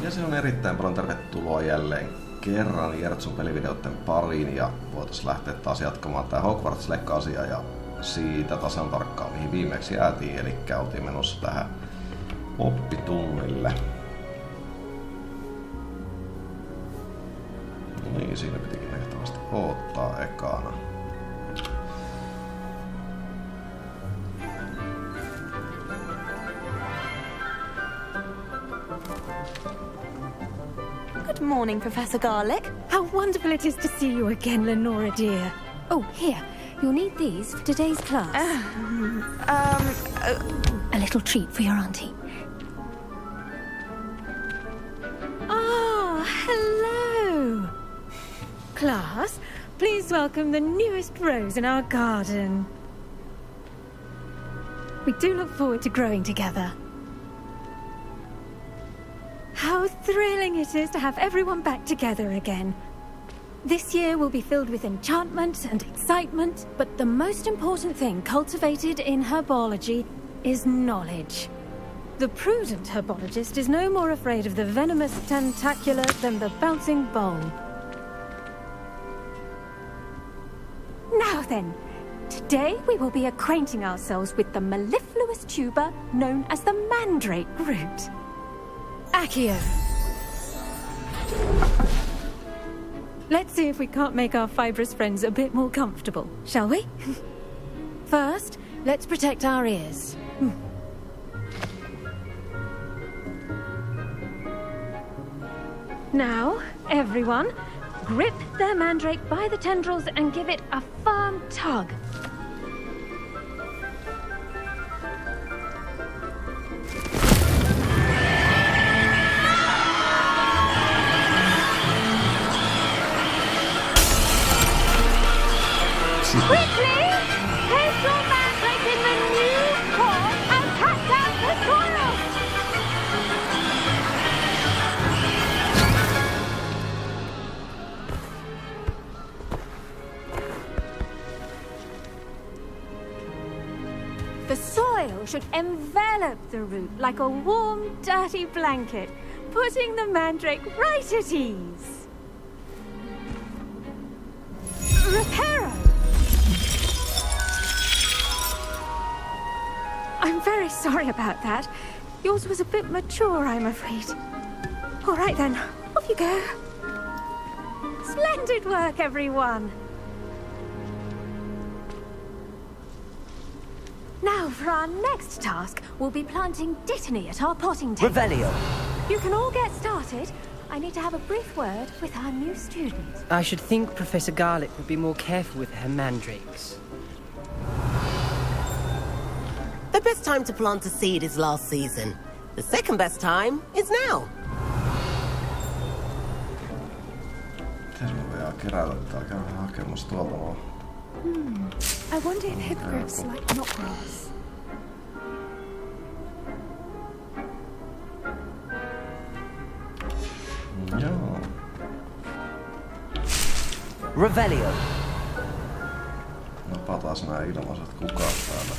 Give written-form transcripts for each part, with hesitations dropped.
Ja se on erittäin paljon tervetuloa jälleen kerran Jertsun pelivideoiden pariin ja voitaisiin lähteä taas jatkamaan tää Hogwarts Legacyä ja siitä tasan tarkkaan mihin viimeksi jäätiin, eli oltiin menossa tähän oppitunnille. No niin, siinä pitikin nähtävästi odottaa ekana. Good morning, Professor Garlick. How wonderful it is to see you again, Lenora dear. Oh, here. You'll need these for today's class. A little treat for your auntie. Oh, hello. Class, please welcome the newest rose in our garden. We do look forward to growing together. How thrilling it is to have everyone back together again. This year will be filled with enchantment and excitement, but the most important thing cultivated in herbology is knowledge. The prudent herbologist is no more afraid of the venomous tentacula than the bouncing bowl. Now then, today we will be acquainting ourselves with the mellifluous tuber known as the mandrake root. Accio. Let's see if we can't make our fibrous friends a bit more comfortable, shall we? First, let's protect our ears. Now, everyone, grip their mandrake by the tendrils and give it a firm tug. Quickly! Place your mandrake in the new core and cut down the soil! The soil should envelop the root like a warm, dirty blanket, putting the mandrake right at ease. Reparo! I'm very sorry about that. Yours was a bit mature, I'm afraid. All right then, off you go. Splendid work, everyone. Now, for our next task, we'll be planting dittany at our potting table. Revelio. You can all get started. I need to have a brief word with our new student. I should think Professor Garlick would be more careful with her mandrakes. The best time to plant a seed is last season. The second best time is now. Mitäs me voidaan kerätä tää? Käydään hakemassa tuolta vaan. I wonder if hippogriffs like knotgrass. Joo. Revelio. Napataan nää ilmaiset kukat täällä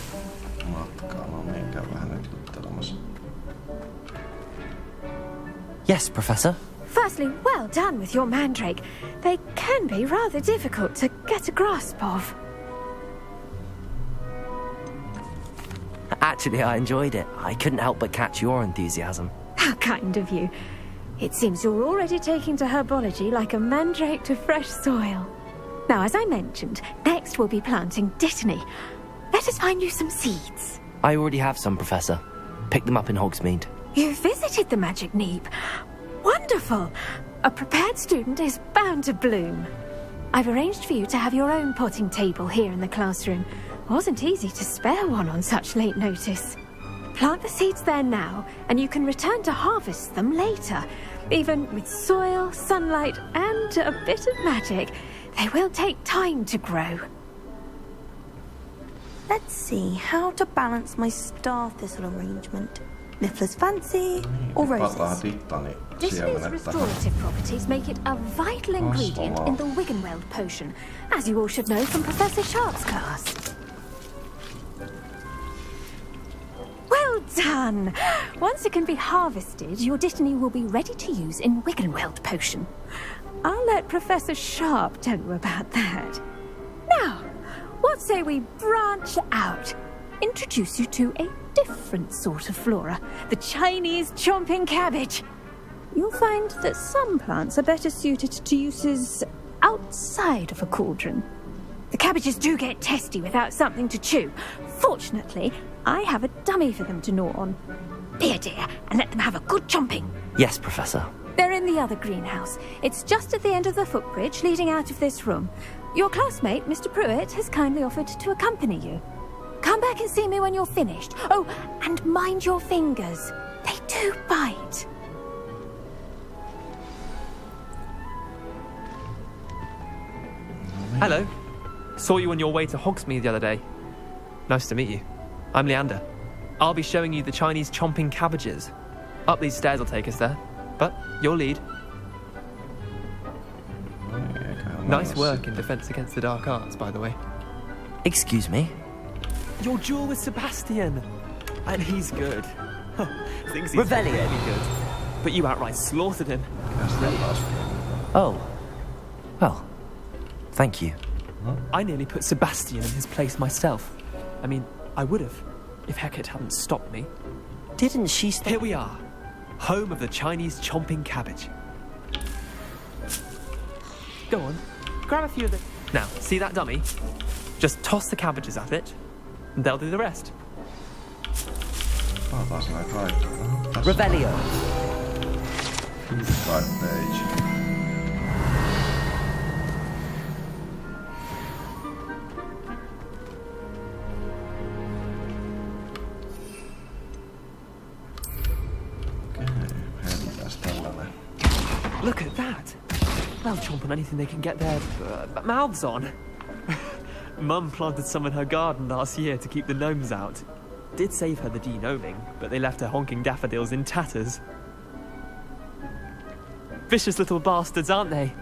matkaa. No niin, käy vähän nyt juttelemassa. Yes, Professor. Firstly, well done with your mandrake. They can be rather difficult to get a grasp of. Actually, I enjoyed it. I couldn't help but catch your enthusiasm. How kind of you. It seems you're already taking to herbology like a mandrake to fresh soil. Now, as I mentioned, next we'll be planting dittany. Let us find you some seeds. I already have some, Professor. Picked them up in Hogsmeade. You visited the Magic Neep. Wonderful! A prepared student is bound to bloom. I've arranged for you to have your own potting table here in the classroom. Wasn't easy to spare one on such late notice. Plant the seeds there now, and you can return to harvest them later. Even with soil, sunlight, and a bit of magic, they will take time to grow. Let's see how to balance my star thistle arrangement. Niffler's fancy or roses? Dittany's restorative properties make it a vital ingredient in the Wiggenweld potion, as you all should know from Professor Sharp's class. Well done. Once it can be harvested, your Dittany will be ready to use in Wiggenweld potion. I'll let Professor Sharp tell you about that. Now, what say we branch out? Introduce you to a different sort of flora, the Chinese chomping cabbage. You'll find that some plants are better suited to uses outside of a cauldron. The cabbages do get testy without something to chew. Fortunately, I have a dummy for them to gnaw on. Be a dear and let them have a good chomping. Yes, Professor. They're in the other greenhouse. It's just at the end of the footbridge leading out of this room. Your classmate, Mr. Pruitt, has kindly offered to accompany you. Come back and see me when you're finished. Oh, and mind your fingers. They do bite. Hello. Saw you on your way to Hogsmeade the other day. Nice to meet you. I'm Leander. I'll be showing you the Chinese chomping cabbages. Up these stairs will take us there. But your lead. Nice work in Defense Against the Dark Arts, by the way. Excuse me? Your duel with Sebastian. And he's good. Thinks he's Revelio. really good. But you outright slaughtered him. Oh. Well, thank you. I nearly put Sebastian in his place myself. I mean, I would have, if Hecate hadn't stopped me. Didn't she stop? Here we are. Home of the Chinese chomping cabbage. Go on, grab a few of the... Now, see that dummy? Just toss the cabbages at it, and they'll do the rest. Revelio. Guide page. Look at that! They'll chomp on anything they can get their mouths on. Mum planted some in her garden last year to keep the gnomes out. Did save her the de-gnoming, but they left her honking daffodils in tatters. Vicious little bastards, aren't they?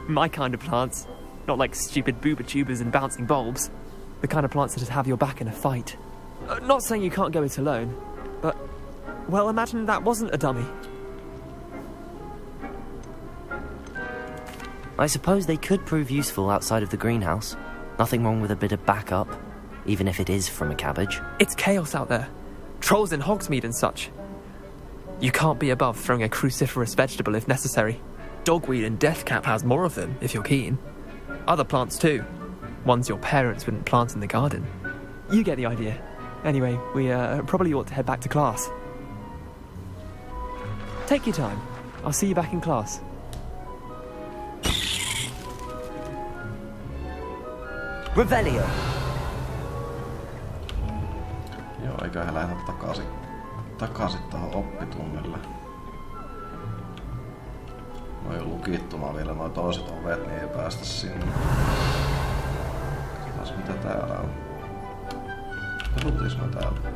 My kind of plants. Not like stupid booba tubers and bouncing bulbs. The kind of plants that'd have your back in a fight. Not saying you can't go it alone, but... well, imagine that wasn't a dummy. I suppose they could prove useful outside of the greenhouse. Nothing wrong with a bit of backup, even if it is from a cabbage. It's chaos out there. Trolls in Hogsmeade and such. You can't be above throwing a cruciferous vegetable if necessary. Dogweed and deathcap has more of them, if you're keen. Other plants too. Ones your parents wouldn't plant in the garden. You get the idea. Anyway, we probably ought to head back to class. Take your time. I'll see you back in class. Revelio. Joo, eiköhän lähdetä takaisin tuohon oppitunnille. Noi on lukittuna vielä noi toiset ovet, niin ei päästä sinne. Katsotaan mitä täällä on. Tultiis mä täältä?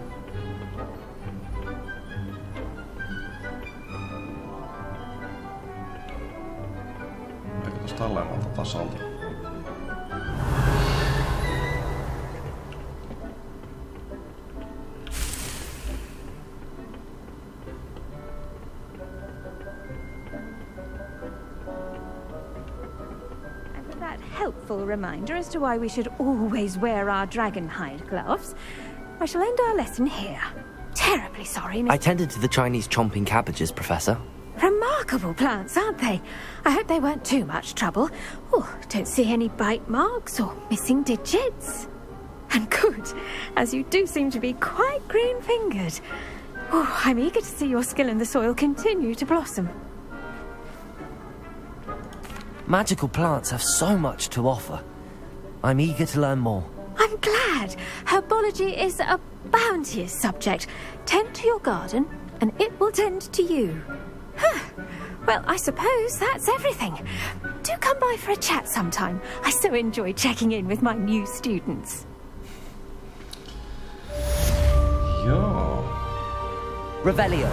Eikö tosta alemmalta tasolta? Helpful reminder as to why we should always wear our dragonhide gloves. I shall end our lesson here. Terribly sorry, Miss... I tended to the Chinese chomping cabbages, Professor. Remarkable plants, aren't they? I hope they weren't too much trouble. Oh, don't see any bite marks or missing digits. And good, as you do seem to be quite green-fingered. Oh, I'm eager to see your skill in the soil continue to blossom. Magical plants have so much to offer. I'm eager to learn more. I'm glad. Herbology is a bounteous subject. Tend to your garden, and it will tend to you. Well, I suppose that's everything. Do come by for a chat sometime. I so enjoy checking in with my new students. Joo. Revelio.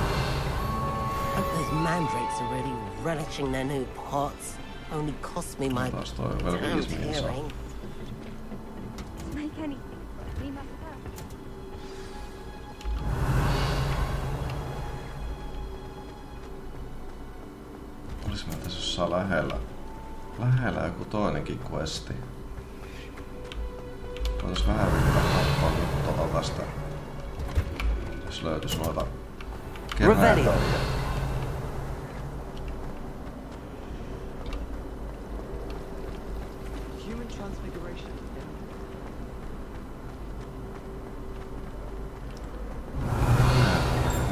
Hope those mandrakes are really relishing their new pots. Only cost me my damned hearing. Make anything. We must Eikö mä tässä jossain lähellä joku toinenkin questi? Voitais vähän yrittää katsoa nyt tästä. Jos löytyis noita keräilijöitä.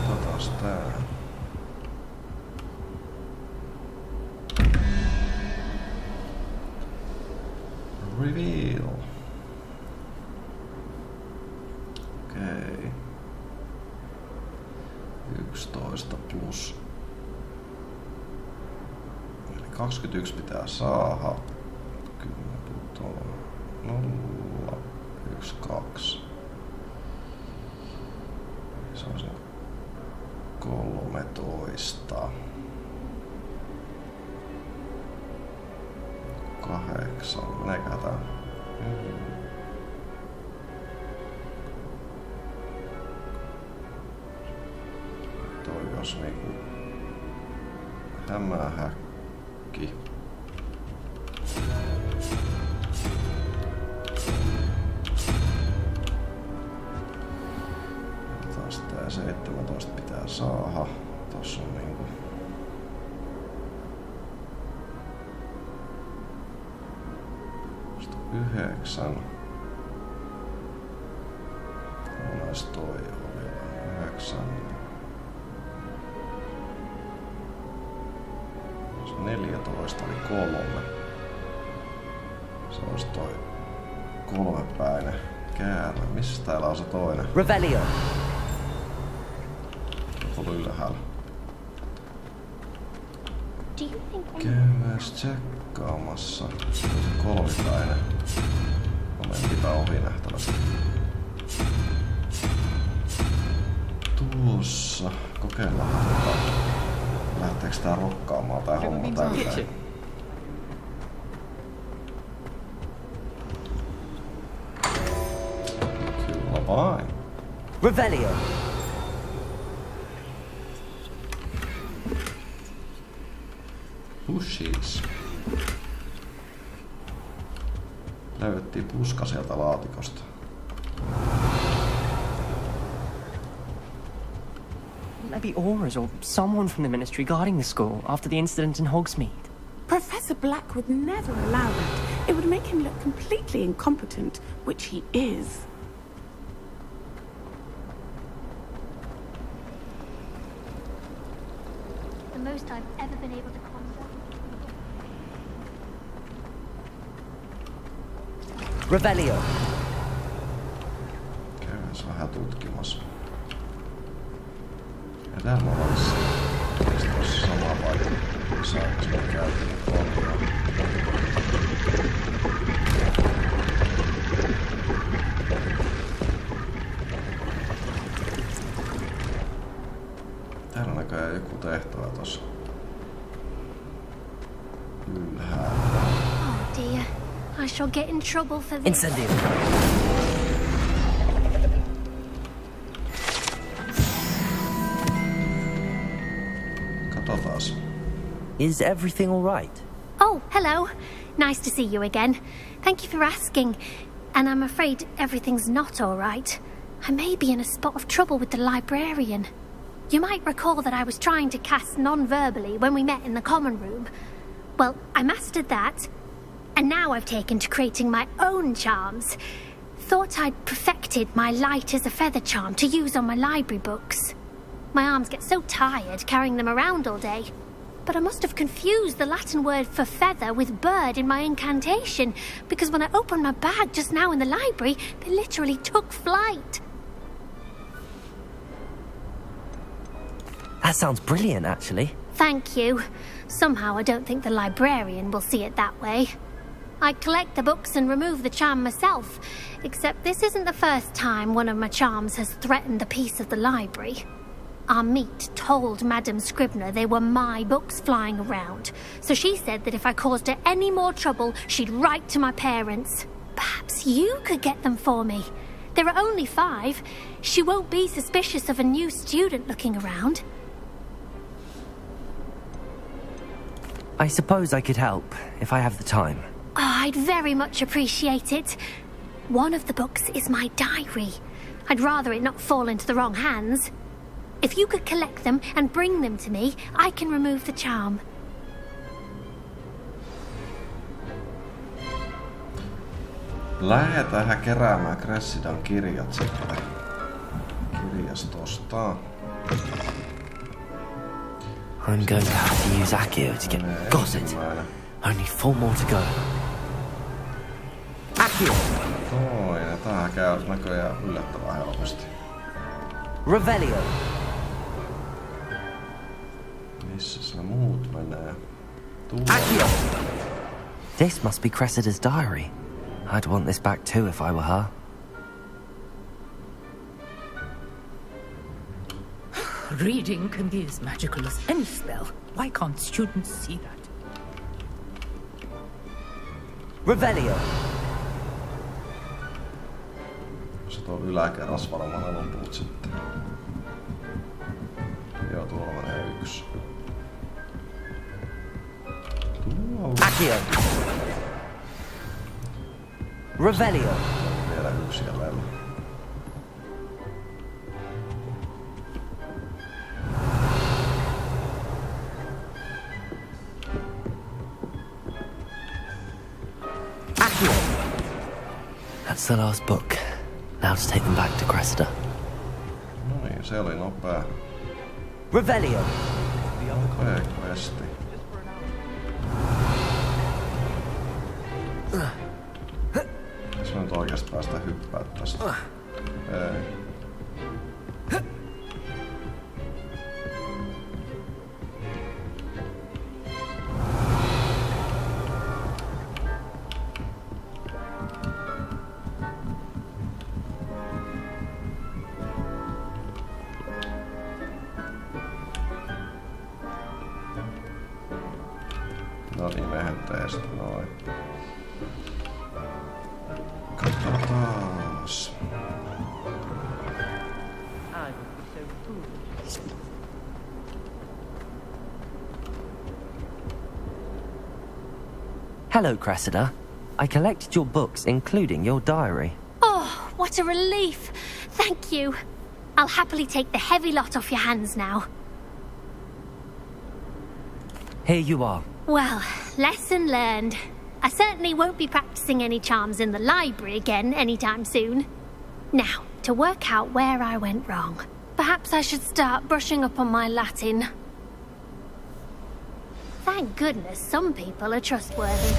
Katsotaas tää. Reveal. Okei. 11 plus. Eli 21 pitää saada. 10 putoaa. 0, 1, 2. Se on se 13. 8. Meneekää tää? Toi jos niinku hämähäkki. Taas tää 17 pitää saada. Tossa on niinku 9. Olas toi oli 9. 14 oli 3. Se olisi toi 3-päinen käärme. Missä täällä on se toinen? Revelio. Joku ylhäällä. Do you think Käydääs tsekkaamassa. Se on 3-päinen. Momentipä ohi nähtävästi. Tuossa. Kokeillaan lähteekö tää rokkaamaan tää homma tälleen. Kyllä vain. Revelio. Pushies. Löydettiin puska sieltä laatikosta. Maybe Aura's or someone from the ministry guarding the school after the incident in Hogsmeade. Professor Black would never allow that. It would make him look completely incompetent, which he is. the most I've ever been able to conjure? Revelio. Käydään vähän tutkimassa. Ja täällä on olisi tuossa sama paikka, missä aikaisemmin käytiin kolmia. Täällä on näköjään joku tehtävä tossa ylhäällä. Oh dear. I shall get in trouble for this. Incendio. Katsotaas. Is everything all right? Oh, hello. Nice to see you again. Thank you for asking. And I'm afraid everything's not all right. I may be in a spot of trouble with the librarian. You might recall that I was trying to cast non-verbally when we met in the common room. Well, I mastered that. And now I've taken to creating my own charms. Thought I'd perfected my light as a feather charm to use on my library books. My arms get so tired carrying them around all day. But I must have confused the Latin word for feather with bird in my incantation, because when I opened my bag just now in the library, they literally took flight. That sounds brilliant, actually. Thank you. Somehow I don't think the librarian will see it that way. I collect the books and remove the charm myself, except this isn't the first time one of my charms has threatened the peace of the library. Our meet told Madame Scribner they were my books flying around, so she said that if I caused her any more trouble, she'd write to my parents. Perhaps you could get them for me. There are only 5. She won't be suspicious of a new student looking around. I suppose I could help, if I have the time. Oh, I'd very much appreciate it. One of the books is my diary. I'd rather it not fall into the wrong hands. If you could collect them and bring them to me, I can remove the charm. Lähdetään keräämään Cressidan kirjat sitten kirjastosta. I'm going to have to use Accio to get... Got it! Only 4 more to go. Accio! Toinen. Tämähän käy näköjään yllättävän helposti. Revelio! Missä ne muut menee? Accio! This must be Cressida's diary. I'd want this back too if I were her. Reading can be as magical as any spell. Why can't students see that? Revelio! Se tuo yläkerras varmaan ne loput sitten. Joo, tuolla menee 1. Accio! Revelio! Vielä 1 jäljellä. Accio! That's the last book. Now to take them back to Cressida. No niin, se oli nopea. Revelio! Nopea questi. Jos mä nyt oikeesti päästä hyppää tästä. Ei. No niin, mehän teistä noin. Katsotaas. Hello, Cressida. I collected your books, including your diary. Oh, what a relief. Thank you. I'll happily take the heavy lot off your hands now. Here you are. Well, lesson learned. I certainly won't be practicing any charms in the library again anytime soon. Now, to work out where I went wrong. Perhaps I should start brushing up on my Latin. Thank goodness some people are trustworthy.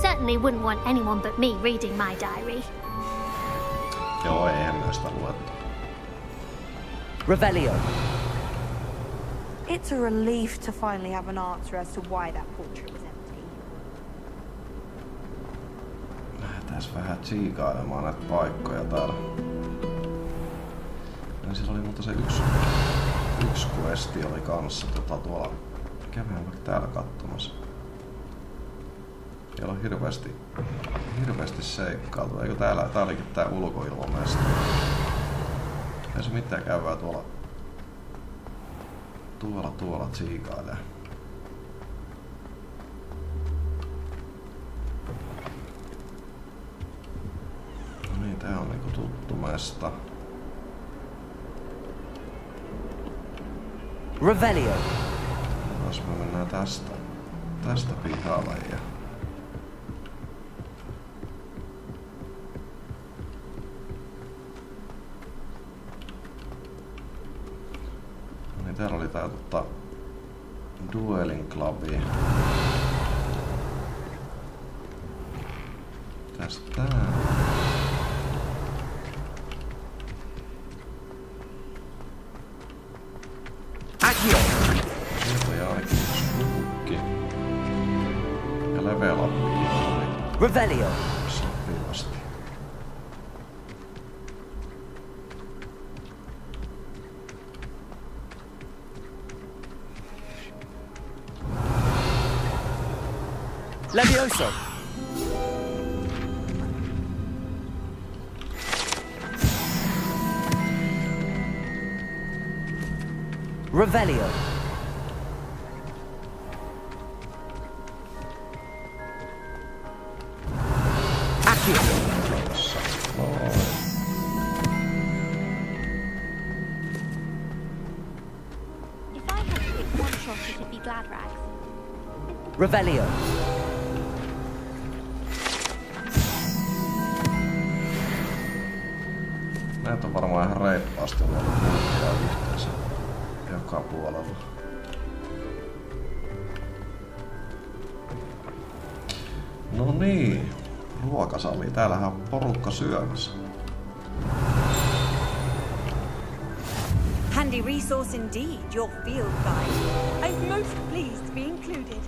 Certainly wouldn't want anyone but me reading my diary. Joo, eihän myös sitä luettu. Revelio. It's a relief to finally have an answer as to why that portrait was empty. Lähdetääs vähän tsiikailemaan näitä paikkoja täällä. Ja siellä oli mutta se yksi questi oli kanssa tuolla. Käydään vaikka täällä katsomassa. Siellä on hirveästi seikkailtu. Eikö tää olikin tää ulkoilmamesta? Ei se mitään, käydään tuolla tsiikailee. No niin, tää on niinku tuttu mesta. Revelio. Jos me mennään tästä pihalle ja... No niin, täällä oli tää Dueling Clubi. Tästä tää. Accio! Sieltä oli ainakin yksi bukki. Ja level upiin oli Revelio. sopivasti. Levioso! Revelio. thought you could be glad rags. Revelio. Näitä on varmaan ihan reippaasti ollut kulkea yhteensä joka puolella. No niin, ruokasali. Täällähän on porukka syömässä. Handy resource indeed, your field guide. I'm most pleased to be included.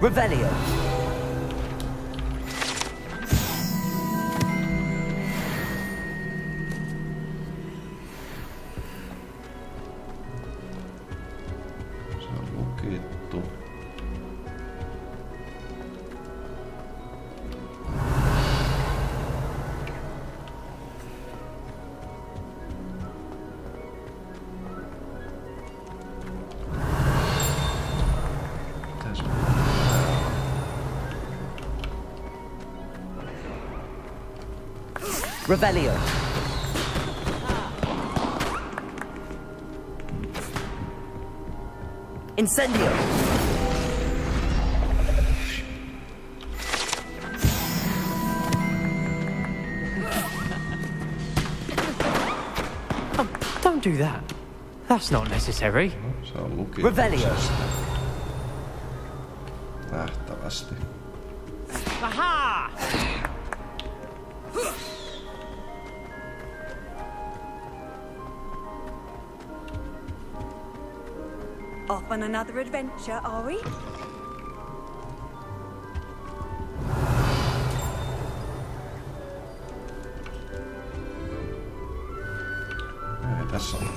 Revelio. Se on lukittu. Revelio. Incendio. Don't do that. That's not necessary. Se on lukittu. Revelio. Nähtävästi. Aha! Off on another adventure, are we? Ei, tässä on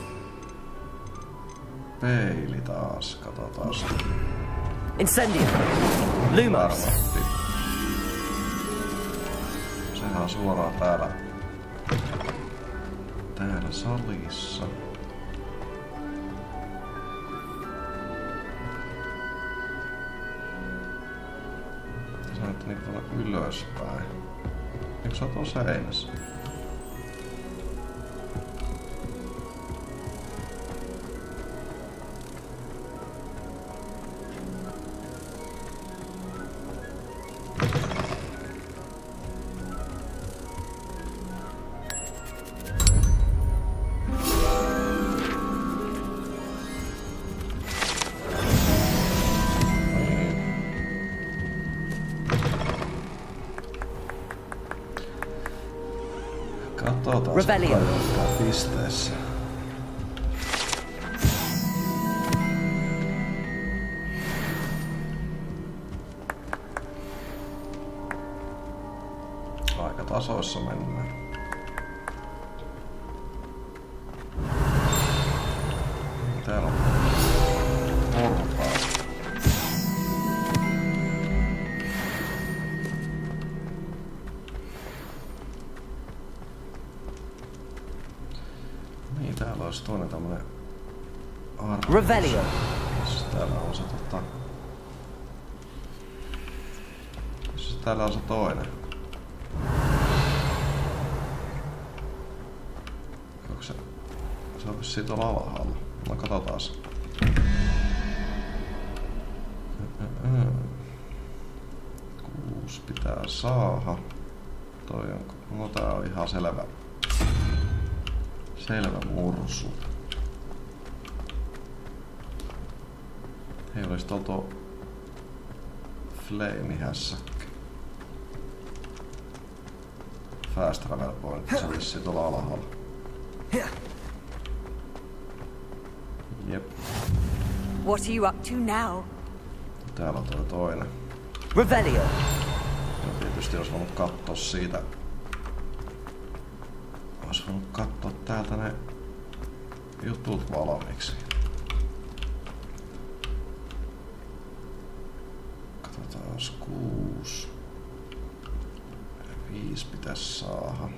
peili taas. Katsotaan sitä. Incendio. Lumos. Varmasti. Sehän on suoraan täällä salissa. Tässä on niinku tuolla ylöspäin. Eikö se ole tuolla seinässä? Katsotaan Revelio. Pisteessä. Aika tasoissa mennään. Täällä on portaat. Niin, täällä olisi toinen tämmönen arvo. Revelio. Täällä on se täällä on se toinen. Onko se on vissiin tuolla alhaalla. No katsotaas. Kuusi pitää saada. Toi on, no tää on ihan selvä mursu. Ei olisi tuo flame-hässäkkä. Fast travel point, se on vissiin tuolla alhaalla. Jep. What are you up to now? Täällä on tuo toinen. Revelio. Ja tietysti olisi voinut katsoa siitä. Olisi voinut katsoa täältä ne jutut valmiiksi. Katsotaan 6. 5 pitäisi saada.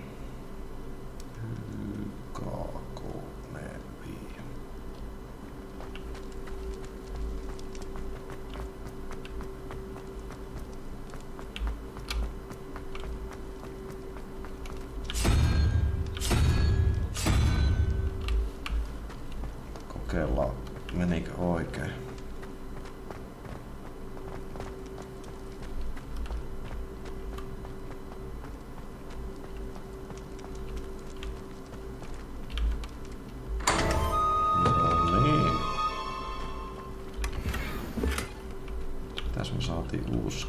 Tässä me saatiin uusi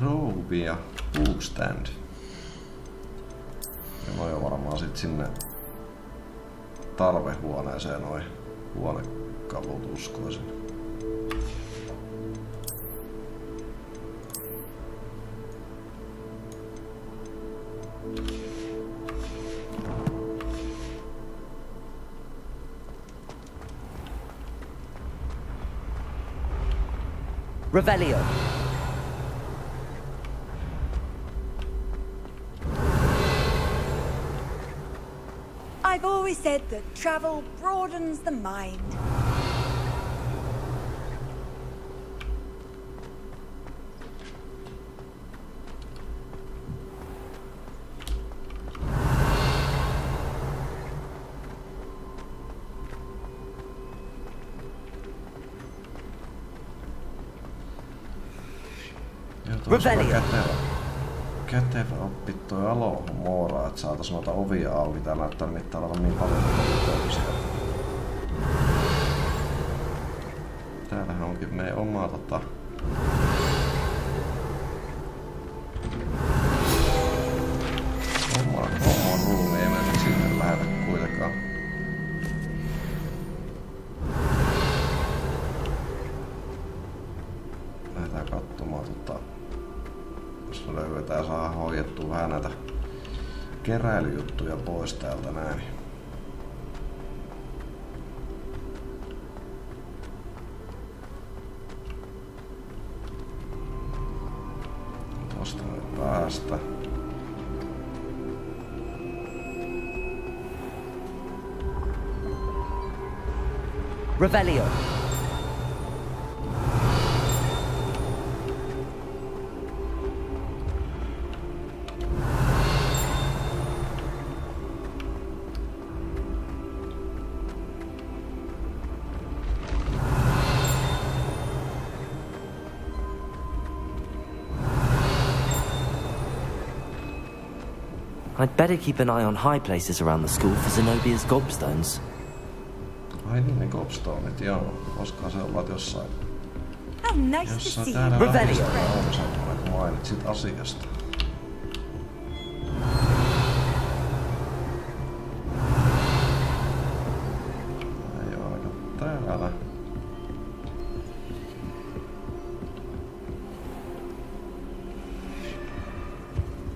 rouvi ja bookstand. Ja noi on varmaan sit sinne tarvehuoneeseen noi huonekalut uskoisin. Revelio. I've always said that travel broadens the mind. Kätevä oppi toi Aloha, että saatais noita ovia auki. Tää näyttää mitään olevan niin paljon toisia. Täällähän onkin meidän omaa oman ruumiin, ei mennä sinne lähetä kuitenkaan. Lähdetään katsomaan jos me löydetään ja saadaan hoidettua vähän näitä keräilyjuttuja pois täältä näin. Tosta me päästä. Revelio. I'd better keep an eye on high places around the school for Zenobia's gobstones. Ai niin, ne gobstoneit, joo. Koskaan se ovat jossain. How nice to see täällä you. lähistöllä on semmoinen, kun mainitsit asiasta. Ei oo aika täällä.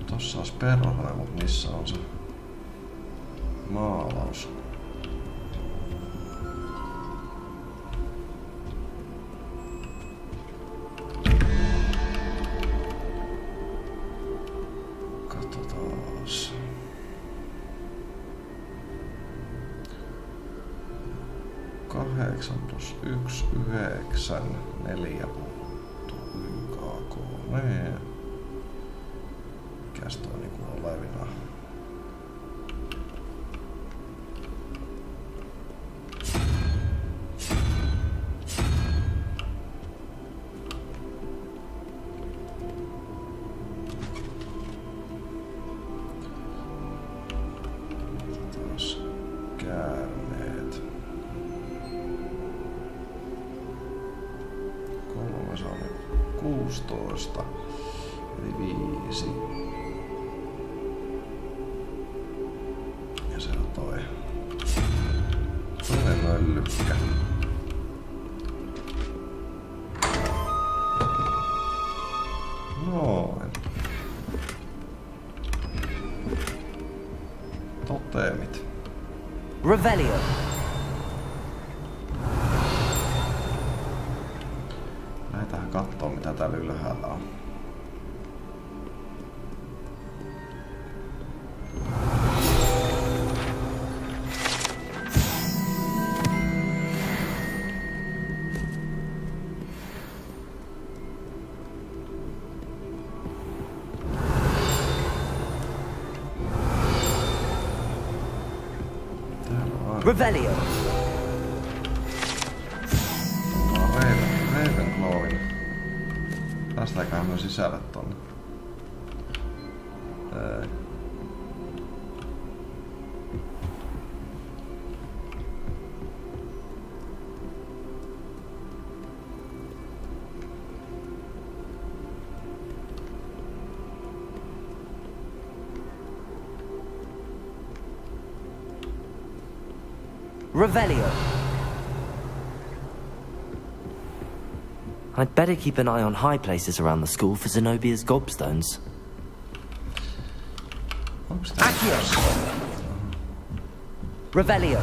Tossa olisi perhana, mut missä on se maalaus? Katsotaas. 8 plus 1, 9, 4 puuttuu YKK. Mikäs toi niinku olevina? Taas käärmeet. 3 se on 16. Eli 5. Ja se on toinen möllykkä. Noin. Toteemit. Revelio. Lähdetään kattoo mitä täällä ylhäällä on. Revelio. Ravenclawin. Päästäänkään me sisälle tonne? Ei. Revelio. I'd better keep an eye on high places around the school for Zenobia's gobstones. Accio. Revelio.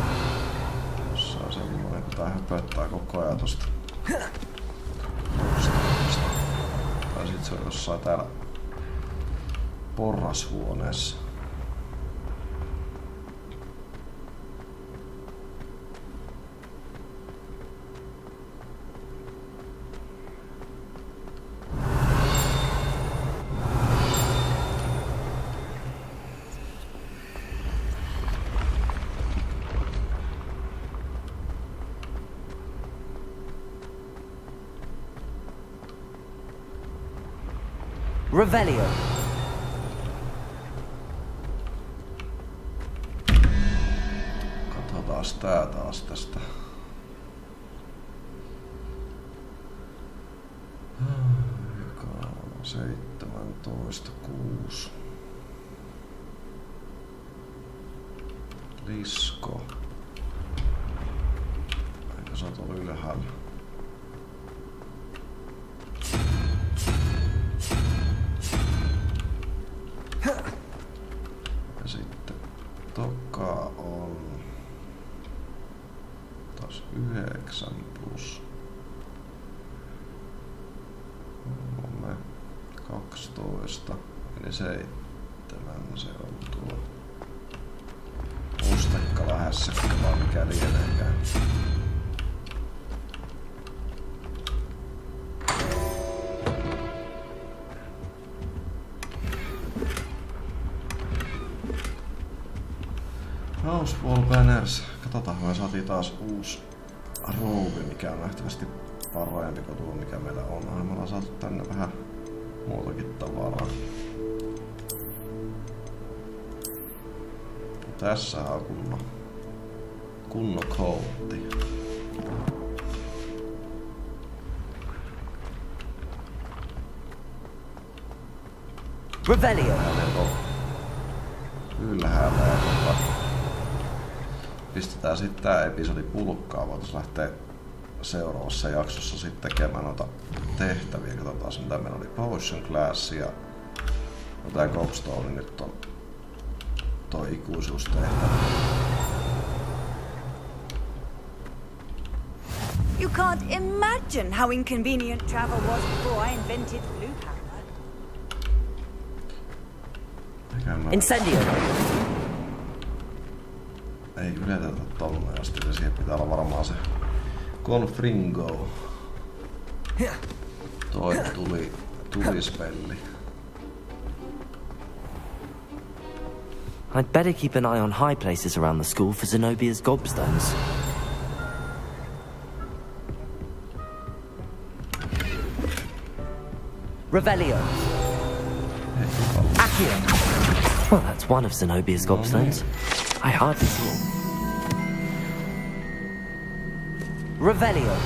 Se on semmoinen, kun tää höpöttää koko ajan tosta. Tai sit se on jossain täällä porrashuoneessa. Revelio. Katsotaas tää taas tästä. Joka on 17.6. Lisko. Eikö sä oot ollut ylhäällä? Ja sitten Toka on taas 9 plus 12, eli 7 se on tuo mustekka lähessäkin, vaan mikä lieneekään. Housewall Banners. Katsotaan, me saatiin taas uusi rouvi, mikä on nähtävästi parempi kuin tuo, mikä meillä on. Me ollaan saatu tänne vähän muutakin tavaraa. Tässä on kunnon koutti. Revelio. Ylhäällä ja pistetään sitten tää episodi pulkkaan. Voitais lähteä seuraavassa jaksossa sitten tekemään noita tehtäviä. Katsotaan mitä meillä oli. Potion Class ja tää Gobstone nyt on toi ikuisuustehtävä. You can't imagine how inconvenient travel was before I invented Bluehammer. Incendio. Ei yletetä tonne asti, ja siihen pitää olla varmaan se Confringo. Toi tuli spelli. I'd better keep an eye on high places around the school for Zenobia's gobstones. Revelio. Accio. Well, that's one of Zenobia's gobstones. I hardly saw. Revelio.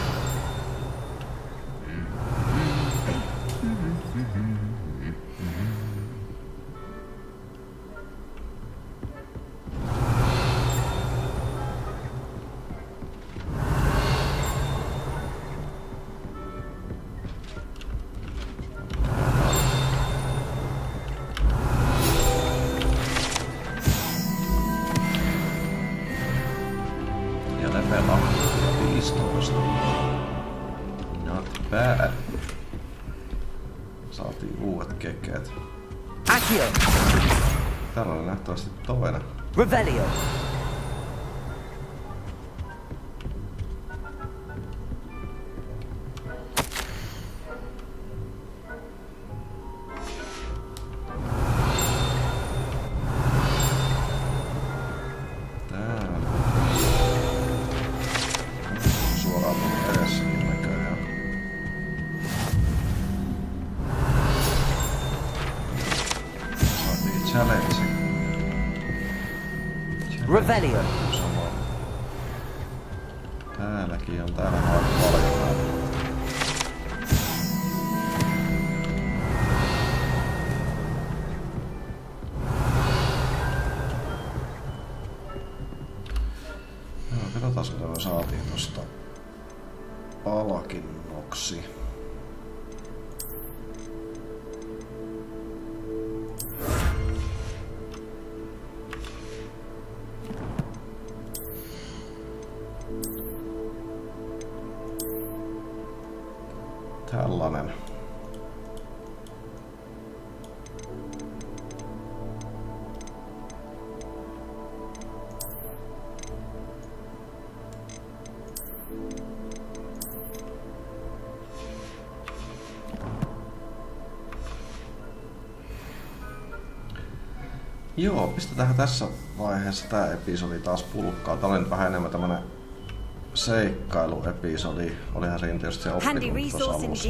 Saatiin uudet kekeet. Accio. Täällä oli nähtävästi toinen. Revelio. Revelio. Täälläkin on täällä paljon. Katsotaan mitä me saatiin tosta palkinnoksi. Tällainen. Joo, pistetään tässä vaiheessa tää episodi taas pulkkaa. Tää oli nyt vähän enemmän tämmönen seikkailuepisodi. Olihan siinä tietysti se oppitunti tuossa alussa.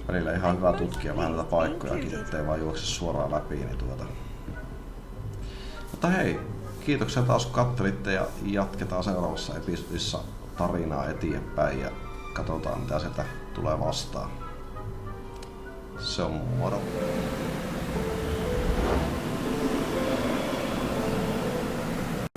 Välillä ihan hyvä tutkia vähän näitä paikkojakin, ettei vaan juokse suoraan läpi. Niin Mutta hei, kiitoksia taas kun kattelitte ja jatketaan seuraavassa episodissa tarinaa eteenpäin ja katsotaan mitä sieltä tulee vastaan. Se on moro.